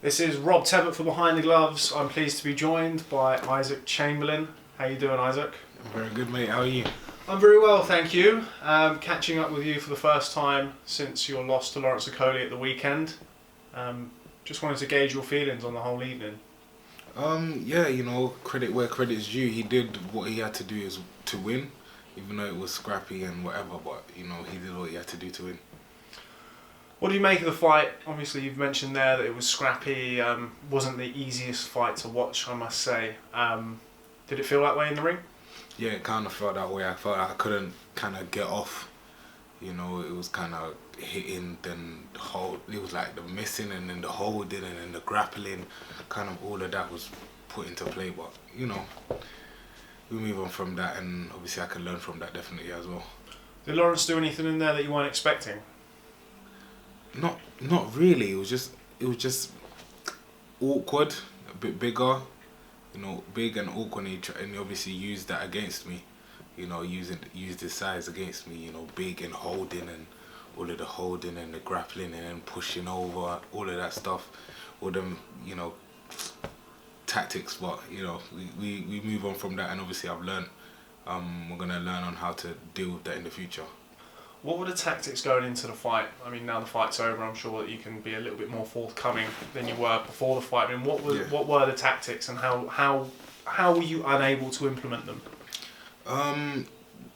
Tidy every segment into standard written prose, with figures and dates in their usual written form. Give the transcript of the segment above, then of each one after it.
This is Rob Tebbutt for Behind the Gloves. I'm pleased to be joined by Isaac Chamberlain. How you doing, Isaac? Very good, mate. How are you? I'm very well, thank you. Catching up with you for the first time since your loss to Lawrence Okolie at the weekend. Just wanted to gauge your feelings on the whole evening. Yeah, credit where credit's due. He did what he had to do is to win, even though it was scrappy and whatever, but, he did what he had to do to win. What do you make of the fight? Obviously, you've mentioned there that it was scrappy, wasn't the easiest fight to watch, I must say. Did it feel that way in the ring? Yeah, it kind of felt that way. I felt like I couldn't kind of get off. It was kind of hitting, then the hold. It was like the missing, and then the holding, and then the grappling. Kind of all of that was put into play. But we move on from that, and obviously I can learn from that definitely as well. Did Lawrence do anything in there that you weren't expecting? Not really. It was just awkward, a bit bigger. Big and awkward, and he obviously used that against me. Used his size against me. Big and holding, and all of the holding and the grappling and then pushing over, all of that stuff, all them, tactics. But we move on from that, and obviously I've learned. We're gonna learn on how to deal with that in the future. What were the tactics going into the fight? I mean, now the fight's over, I'm sure that you can be a little bit more forthcoming than you were before the fight. I mean, what were the tactics, and how were you unable to implement them?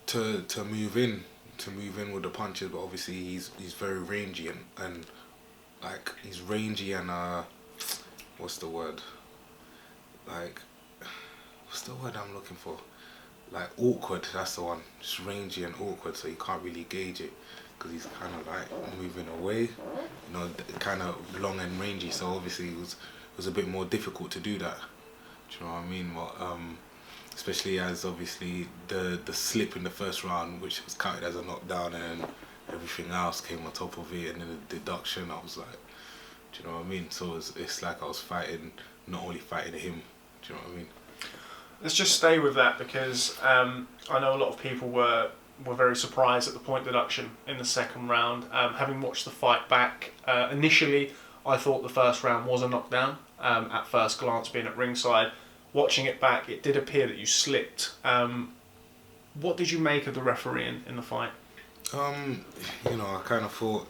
To move in with the punches, but obviously he's very rangy and like he's rangy and what's the word? Like, what's the word I'm looking for? Like awkward, that's the one. Just rangy and awkward, so you can't really gauge it because he's kind of like moving away, kind of long and rangy. So obviously it was a bit more difficult to do that. Do you know what I mean? But especially as obviously the slip in the first round, which was counted as a knockdown, and then everything else came on top of it, and then the deduction. I was like, do you know what I mean? So it's like I was not only fighting him. Do you know what I mean? Let's just stay with that because I know a lot of people were very surprised at the point deduction in the second round. Having watched the fight back, initially I thought the first round was a knockdown at first glance, being at ringside. Watching it back, it did appear that you slipped. What did you make of the referee in the fight? I kind of thought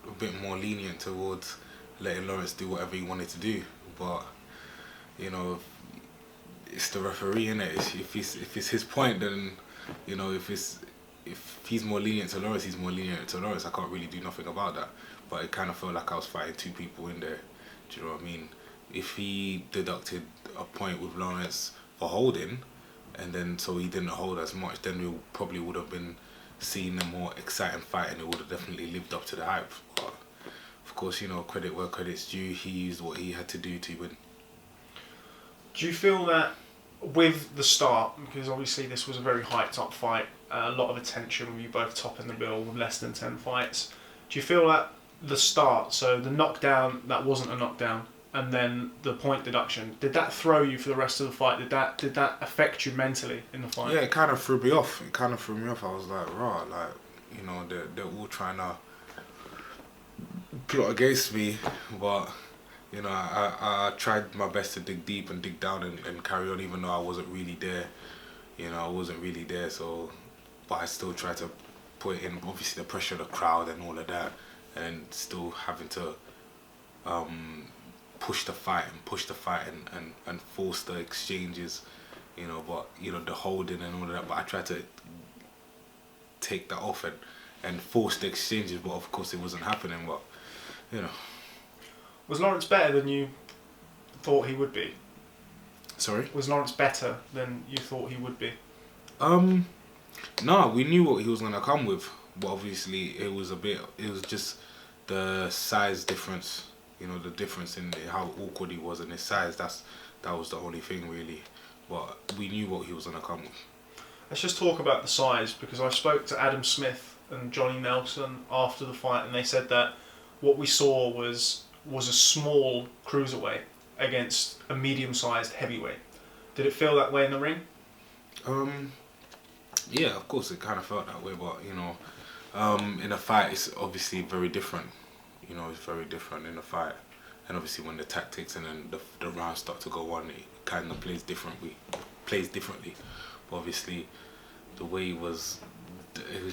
a bit more lenient towards letting Lawrence do whatever he wanted to do, but it's the referee, innit? If it's his point, then if he's more lenient to Lawrence, he's more lenient to Lawrence. I can't really do nothing about that. But it kind of felt like I was fighting two people in there. Do you know what I mean? If he deducted a point with Lawrence for holding, and then so he didn't hold as much, then we probably would have been seeing a more exciting fight, and it would have definitely lived up to the hype. But of course, credit where credit's due. He used what he had to do to win. Do you feel that with the start, because obviously this was a very hyped up fight, a lot of attention with you both topping the bill with less than 10 fights, do you feel that the start, so the knockdown that wasn't a knockdown, and then the point deduction, did that throw you for the rest of the fight? Did that affect you mentally in the fight? Yeah, it kind of threw me off. I was like, raw, they're all trying to plot against me, but I tried my best to dig deep and dig down and carry on, even though I wasn't really there. I wasn't really there, but I still tried to put in, obviously, the pressure of the crowd and all of that, and still having to push the fight and force the exchanges, but, the holding and all of that. But I tried to take that off and force the exchanges, but of course it wasn't happening, but, Was Lawrence better than you thought he would be? Sorry? Was Lawrence better than you thought he would be? No, we knew what he was going to come with, but obviously it was just the size difference, the difference in how awkward he was and his size. That was the only thing really, but we knew what he was going to come with. Let's just talk about the size, because I spoke to Adam Smith and Johnny Nelson after the fight, and they said that what we saw was a small cruiserweight against a medium-sized heavyweight. Did it feel that way in the ring? Yeah, of course it kind of felt that way, but in a fight it's obviously very different. It's very different in a fight, and obviously when the tactics and then the rounds start to go on, it kind of plays differently. But obviously, the way it was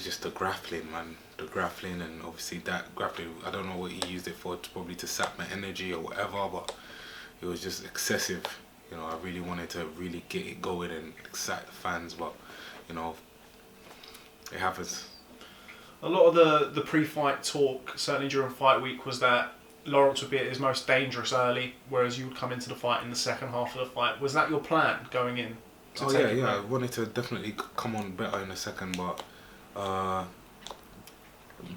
just the grappling, man. The grappling, and obviously that grappling, I don't know what he used it for, probably to sap my energy or whatever, but it was just excessive. You know, I really wanted to really get it going and excite the fans, but, you know, it happens. A lot of the pre-fight talk, certainly during fight week, was that Lawrence would be at his most dangerous early, whereas you would come into the fight in the second half of the fight. Was that your plan going in? Oh yeah. I wanted to definitely come on better in the second, but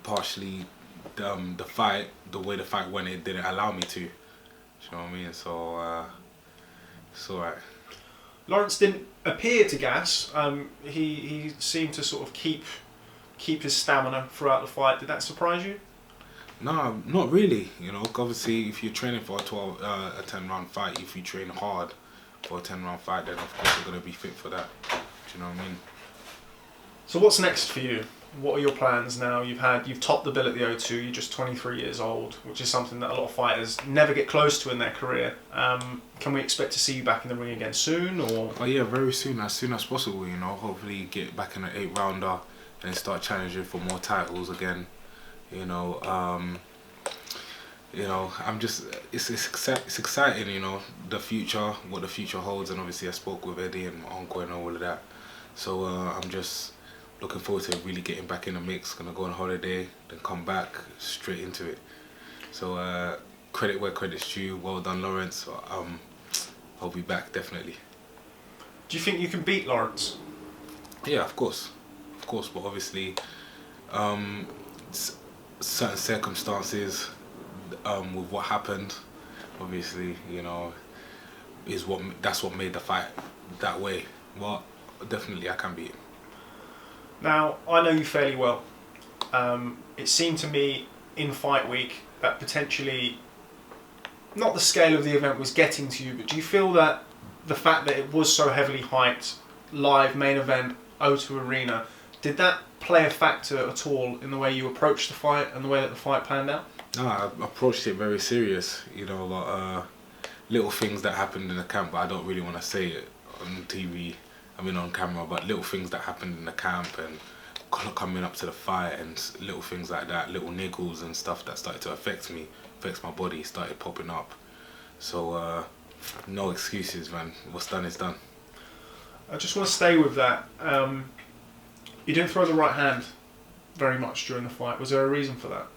partially the way the fight went, it didn't allow me to. You know what I mean? So it's alright. Lawrence didn't appear to gas. He seemed to sort of keep his stamina throughout the fight. Did that surprise you? No, not really. You know, obviously, if you're training for a 10-round fight, if you train hard for a 10-round fight, then of course you're gonna be fit for that. Do you know what I mean? So what's next for you? What are your plans now? You've topped the bill at the O2. You're just 23 years old, which is something that a lot of fighters never get close to in their career. Can we expect to see you back in the ring again soon, or? Oh yeah, very soon as possible. You know, hopefully get back in an 8-rounder and start challenging for more titles again. You know, I'm just it's exciting. You know, the future, what the future holds, and obviously I spoke with Eddie and my uncle and all of that. So I'm just looking forward to really getting back in the mix. Gonna go on holiday, then come back straight into it. So credit where credit's due. Well done, Lawrence. I'll be back definitely. Do you think you can beat Lawrence? Yeah, of course, but obviously, certain circumstances with what happened, obviously, you know, that's what made the fight that way. But definitely I can beat him. Now, I know you fairly well. It seemed to me in fight week that potentially, not the scale of the event was getting to you, but do you feel that the fact that it was so heavily hyped, live main event, O2 Arena, did that play a factor at all in the way you approached the fight and the way that the fight planned out? No, I approached it very serious. You know, like little things that happened in the camp, but I don't really want to say it on TV. I mean on camera, but little things that happened in the camp and coming up to the fight and little things like that, little niggles and stuff that started to affect my body, started popping up. So no excuses, man. What's done is done. I just want to stay with that. You didn't throw the right hand very much during the fight. Was there a reason for that?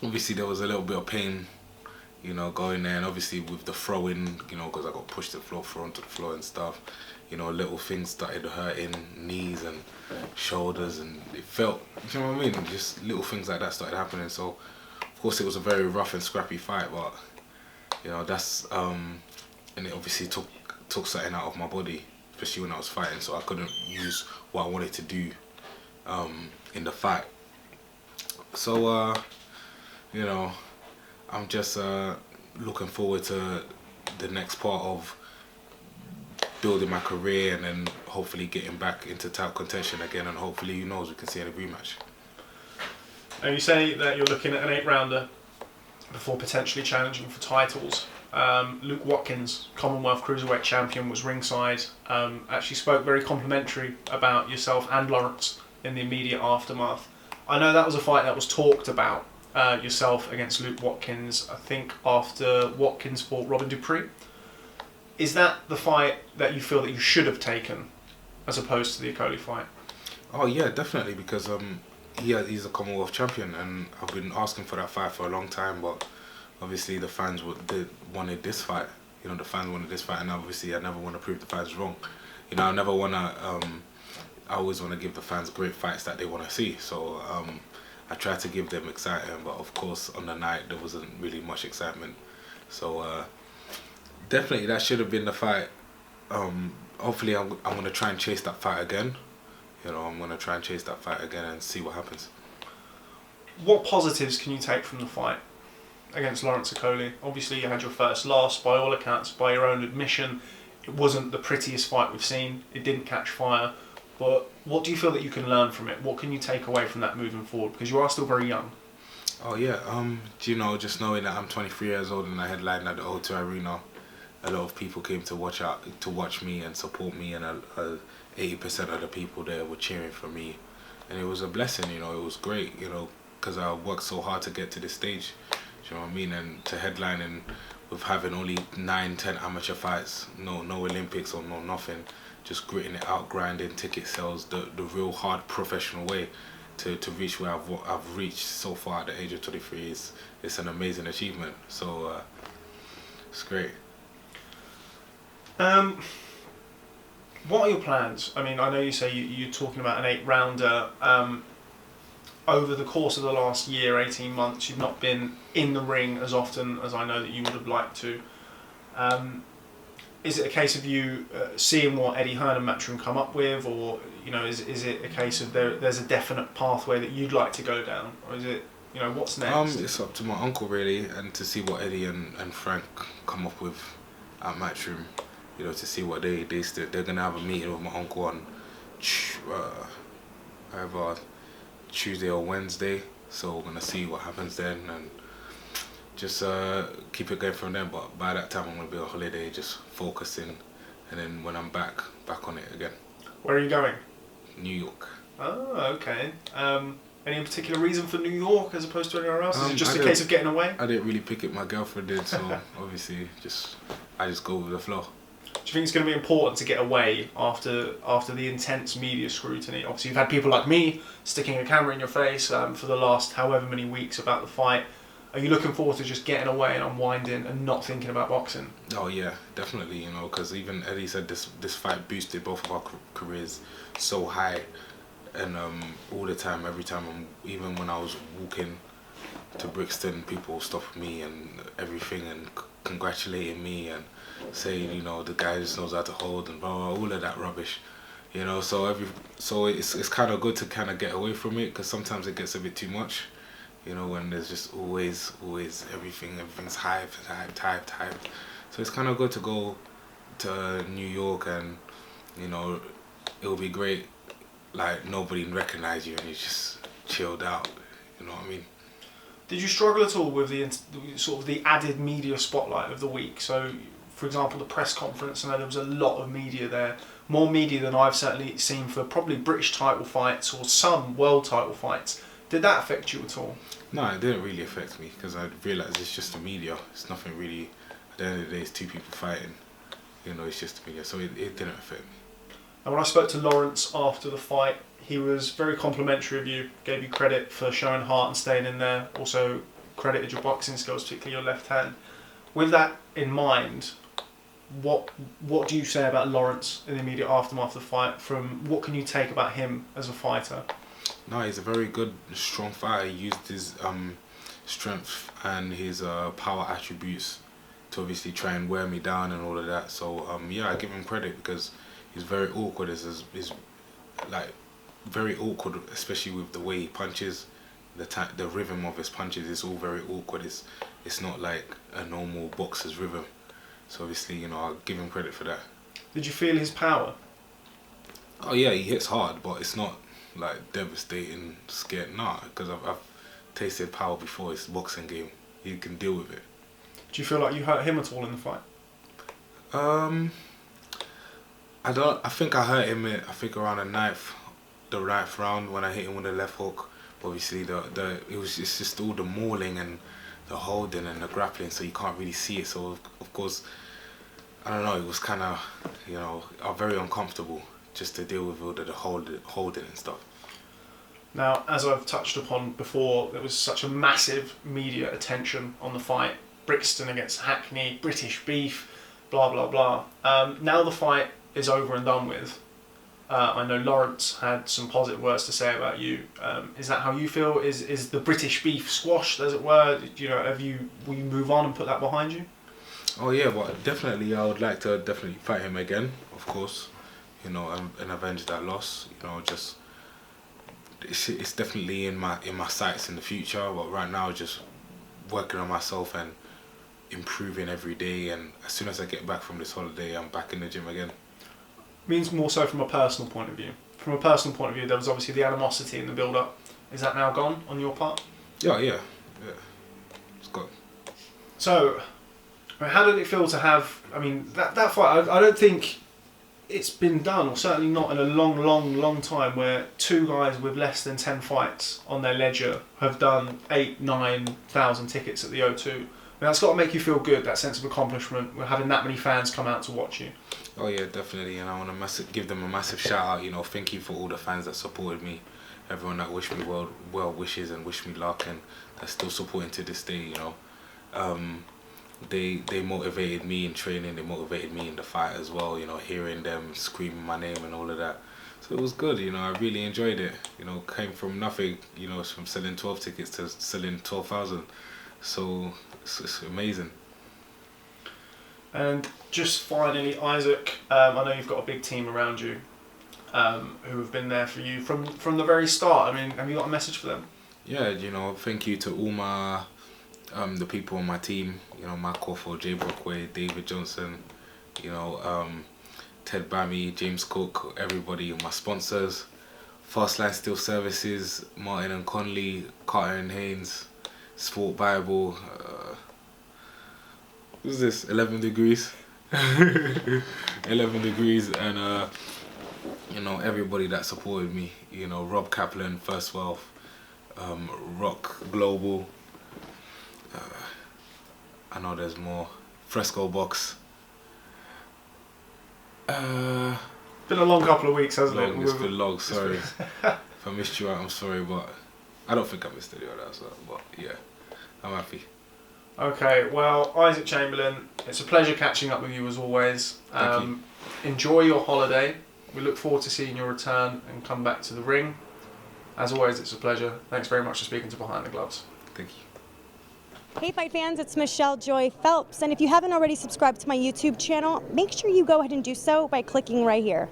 Obviously there was a little bit of pain, you know, going there, and obviously with the throwing, you know, because I got pushed to the floor, thrown to the floor and stuff, you know, little things started hurting, knees and shoulders, and it felt, you know what I mean, just little things like that started happening. So of course it was a very rough and scrappy fight, but you know, that's and it obviously took something out of my body, especially when I was fighting, so I couldn't use what I wanted to do in the fight. So you know, I'm just looking forward to the next part of building my career, and then hopefully getting back into title contention again, and hopefully, who knows, we can see a rematch. And you say that you're looking at an 8-rounder before potentially challenging for titles. Luke Watkins, Commonwealth Cruiserweight Champion, was ringside. Actually spoke very complimentary about yourself and Lawrence in the immediate aftermath. I know that was a fight that was talked about, yourself against Luke Watkins, I think after Watkins fought Robin Dupree. Is that the fight that you feel that you should have taken as opposed to the Okolie fight? Oh yeah, definitely, because he's a Commonwealth champion, and I've been asking for that fight for a long time, but obviously the fans wanted this fight. You know, the fans wanted this fight, and obviously I never want to prove the fans wrong. You know, I always want to give the fans great fights that they want to see. So I try to give them excitement, but of course on the night there wasn't really much excitement. So definitely that should have been the fight. Hopefully I'm going to try and chase that fight again. You know, I'm going to try and chase that fight again and see what happens. What positives can you take from the fight against Lawrence Okolie? Obviously you had your first loss, by all accounts, by your own admission. It wasn't the prettiest fight we've seen. It didn't catch fire. But what do you feel that you can learn from it? What can you take away from that moving forward? Because you are still very young. Oh yeah. Do you know, just knowing that I'm 23 years old and I headlined at the O2 Arena, a lot of people came to watch me and support me, and 80% of the people there were cheering for me, and it was a blessing. You know, it was great. You know, because I worked so hard to get to this stage. Do you know what I mean? And to headline and with having only 9, 10 amateur fights, no Olympics or no nothing, just gritting it out, grinding ticket sales, the real hard professional way to reach where I've reached so far at the age of 23 is it's an amazing achievement. So it's great. What are your plans? I mean, I know you say you're talking about an 8-rounder. Over the course of the last year, 18 months, you've not been in the ring as often as I know that you would have liked to. Is it a case of you seeing what Eddie Hearn and Matchroom come up with, or is it a case of there's a definite pathway that you'd like to go down, or is it what's next? It's up to my uncle really, and to see what Eddie and Frank come up with at Matchroom. To see what they're gonna have a meeting with my uncle on either Tuesday or Wednesday. So we're gonna see what happens then and just keep it going from then. But by that time I'm gonna be on holiday, just focusing, and then when I'm back on it again. Where are you going? New York. Oh, okay. Any particular reason for New York as opposed to anywhere else? Is it just a case of getting away? I didn't really pick it, my girlfriend did, so obviously I just go with the flow. Do you think it's going to be important to get away after the intense media scrutiny? Obviously, you've had people like me sticking a camera in your face for the last however many weeks about the fight. Are you looking forward to just getting away and unwinding and not thinking about boxing? Oh yeah, definitely. Because even Eddie said this fight boosted both of our careers so high, and all the time, every time, even when I was walking to Brixton, people stopped me and everything and congratulating me and saying, the guy just knows how to hold and blah, blah, all of that rubbish, so it's kind of good to kind of get away from it, because sometimes it gets a bit too much, when there's just always everything's hype. So it's kind of good to go to New York and it'll be great, like nobody recognize you and you just chilled out, you know what I mean? Did you struggle at all with the sort of the added media spotlight of the week? So, for example, the press conference, I know there was a lot of media there, more media than I've certainly seen for probably British title fights or some world title fights. Did that affect you at all? No, it didn't really affect me, because I realised it's just the media. It's nothing really. At the end of the day, it's two people fighting. It's just the media, so it didn't affect me. And when I spoke to Lawrence after the fight, he was very complimentary of you, gave you credit for showing heart and staying in there, also credited your boxing skills, particularly your left hand. With that in mind, what do you say about Lawrence in the immediate aftermath of the fight? From what can you take about him as a fighter? No, he's a very good, strong fighter. He used his strength and his power attributes to obviously try and wear me down and all of that. So I give him credit, because he's very awkward. Is like very awkward, especially with the way he punches. The rhythm of his punches is all very awkward. It's not like a normal boxer's rhythm. So obviously, I'll give him credit for that. Did you feel his power? Oh yeah, he hits hard, but it's not like devastating, scared. Nah, because I've tasted power before. It's a boxing game. You can deal with it. Do you feel like you hurt him at all in the fight? I think I hurt him. I think around the ninth round when I hit him with the left hook. Obviously, it's just all the mauling and the holding and the grappling, so you can't really see it. So of course, I don't know. It was kind of very uncomfortable just to deal with all the holding and stuff. Now, as I've touched upon before, there was such a massive media attention on the fight. Brixton against Hackney, British beef, blah blah blah. Now the fight is over and done with. I know Lawrence had some positive words to say about you. Is that how you feel? Is the British beef squashed, as it were? Will you move on and put that behind you? Oh yeah, but definitely I would like to definitely fight him again, of course. And avenge that loss. Just it's definitely in my sights in the future. But right now, just working on myself and improving every day. And as soon as I get back from this holiday, I'm back in the gym again. Means more so from a personal point of view. From a personal point of view, there was obviously the animosity in the build-up. Is that now gone on your part? Yeah. Yeah, it's good. So, I mean, how did it feel to have? I mean, that fight. I don't think it's been done, or certainly not in a long time, where two guys with less than 10 fights on their ledger have done 8,000-9,000 tickets at the O2. I mean, that's got to make you feel good. That sense of accomplishment, with having that many fans come out to watch you. Oh yeah, definitely, and I want to give them a massive shout out. You know, thank you for all the fans that supported me, everyone that wished me well wishes and wished me luck, and that's still supporting to this day. You know, they motivated me in training. They motivated me in the fight as well. You know, hearing them screaming my name and all of that. So it was good. You know, I really enjoyed it. You know, came from nothing. You know, from selling 12 tickets to selling 12,000. So it's amazing. And just finally, Isaac, I know you've got a big team around you who have been there for you from the very start. I mean, have you got a message for them? Yeah, you know, thank you to all my the people on my team. You know, Matt Crawford, Jay Brookway, David Johnson, you know, Ted Bammy, James Cook, everybody, my sponsors, Fastline Steel Services, Martin and Conley, Carter and Haynes, Sport Bible. Who's this? 11 Degrees. 11 Degrees, and you know, everybody that supported me. You know, Rob Kaplan, First Wealth, Rock Global. I know there's more. Fresco Box. Been a long couple of weeks, hasn't it? It's been long. Sorry if I missed you out. I'm sorry, but I don't think I missed any of that. So, but yeah, I'm happy. Okay, well, Isaac Chamberlain, it's a pleasure catching up with you as always. Thank you. Enjoy your holiday. We look forward to seeing your return and come back to the ring. As always, it's a pleasure. Thanks very much for speaking to Behind the Gloves. Thank you. Hey Fight fans, it's Michelle Joy Phelps, and if you haven't already subscribed to my YouTube channel, make sure you go ahead and do so by clicking right here.